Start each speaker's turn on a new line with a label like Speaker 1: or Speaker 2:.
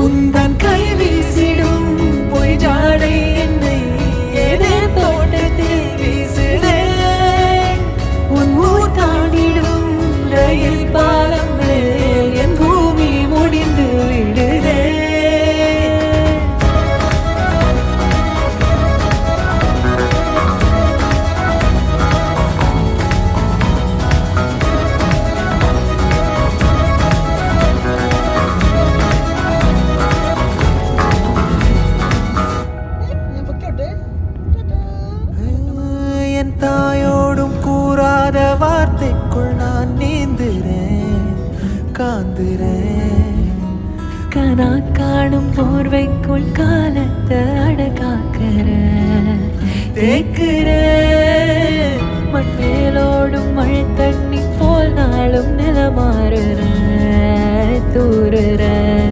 Speaker 1: உந்தன் கை வீசிடும் பொய் ஜாடை என்னை ஏதே தோட்டத்தில் வீசுதே. உன் ஊர் தாண்டிடும் ரயில் பாலம் மேல் என் பூமி முடிந்து விடுதே. என் தாயோடும் கூறாத வார்த்தைக்குள் நான் நீந்துறேன், காந்துறேன். கனா காணும் போர்வைக்குள் காலத்தை அடகாக்கிற தேக்குற. மண் மேலோடும் மழை தண்ணி போல் நாளும் நிலமாறுற தூறுற.